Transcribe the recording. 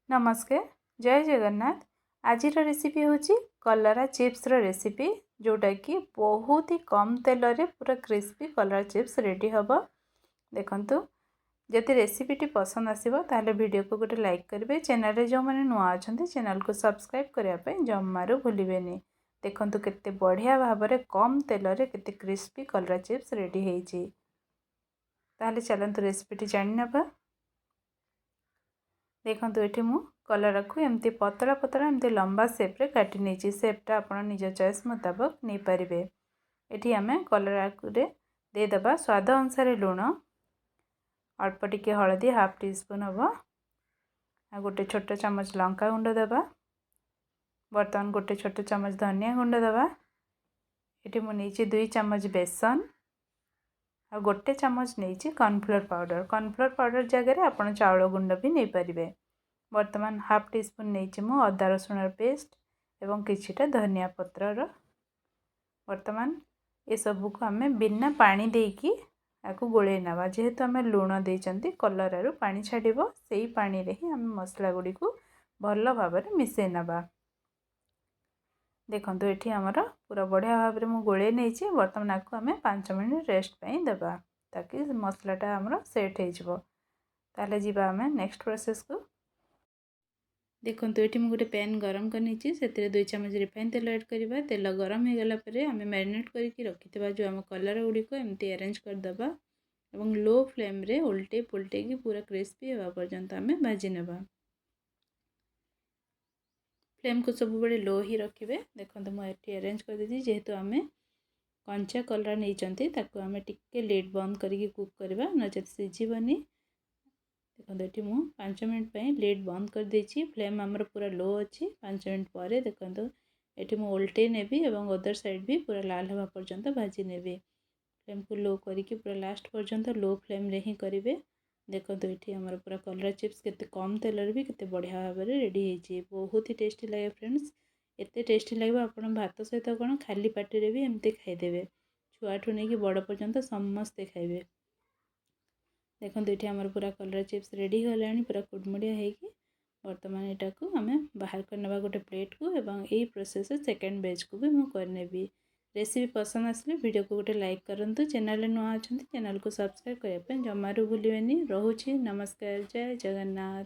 नमस्कार जय जगन्नाथ। आज रेसिपी हूँ कलरा चिप्स रेसिपी जोटा कि बहुत ही कम तेल रे पूरा क्रिस्पी कलरा चिप्स रेडी हम। देखंतु जदि रेसिपीटी पसंद आसीबो ताले वीडियो को गोटे लाइक करेंगे। चैनल जो मैंने नुआ अच्छा चैनल को सब्सक्राइब करने जमारू भूलें। देखंतु केते बढ़िया भाव में कम तेल रे केते क्रिस्पी कलरा चिप्स रेडी होइछि। ताले चलंतु रेसिपीटी जानि नबा। देखो ये मु कलरा को एमती पतला पतला एमती लंबा सेप्रे काटी नहीं। सेप्टा आप निज चॉइस मुताबक नहीं पारे। ये आम कलरा देदेबा स्वाद अनुसार लुण अल्प टिके हलदी हाफ टी स्पून हम आ गोटे छोट चमच लंका गुंड देवा। बर्तमान गोटे छोट चमच धनिया गुंड देवा। ये मुझे 2 चमच बेसन आ गोटे चमच नहीं कॉर्नफ्लोर पाउडर जगह आप चाउल गुंड भी नहीं पारे। बर्तमान हाफ टी स्पून नहीं मु अदा रसुण पेस्ट एवं किछिटा धनिया पत्रर। बर्तमान ये सब को आम बिना पानी देकी आपको गोले नवा। जेहेतु आम लुण देइचंती कलरारू पानी छाड़िबो सेही पानी रे ही आम मसला गुडी को भल भाव में मिसई नवा। देखंतु एठी हमर पूरा बढ़िया भाव में मु गोले नहीं। बर्तमान आपको आम 5 मिनट रेस्ट पे देबा ताकि मसलाटा हमर सेट हो जिवो। ताले जीवा आम नेक्स्ट प्रोसेस को। देखो ये मुझे गोटे पैन गरम करनी से 2 चमच रिफाइन तेल ऐड करवा। तेल गरम हो गला पर आम मैरिनेट करके रखिथिबा जो आम कलर गुड़िक एमती अरेंज करदबा एवं लो फ्लेम रे उल्टे पुल्टे की पूरा क्रिस्पी होगा पर्यंत आम भाजी नेबा। फ्लेम को सब बड़े लो ही रखिए। देखो मुझे अरेंज कर देती जेहेतु आम कंचा कलरा नहीं आम टिके लिड बंद करके कुक करवा नचेत सीझीबनी। देखो ये 5 मिनट पर लिड बंद कर देछि। फ्लेम आमर पूरा लो अच्छी। 5 मिनट पर देखो ये मुझे उल्टे नेबी एवं अदर साइड भी पूरा लाल हवा पर्यंत भाजी नेबी। फ्लेम को लो करके पूरा लास्ट पर्यंत लो फ्लेम रे ही करेंगे। देखो ये आमर पूरा कलरा चिप्स केते कम तेल भी केते बढ़िया भाव में रेडी होइछि। बहुत ही टेस्टी लगे फ्रेंड्स। एते टेस्टी लगे आप भात सहित कौन खाली पार्टी रे भी एमती खाईदेवे। छुआठू नहीं बड़ पर्यंत समस्ते खाइबे। देखो ये आमर पूरा कलरा चिप्स रेडी होगा पूरा कुड़मुड़िया होगी। बर्तमान यहाँ को आम बाहर करने गोटे प्लेट को एवं यही प्रोसेस सेकेंड बेच को भी मुझे करनेबी। रेसिपी पसंद आसले वीडियो को गोटे लाइक करूँ। चैनल नुआ अच्छा चैनल को सब्सक्राइब करने जमारू भूलें। रोची नमस्कार जय जगन्नाथ।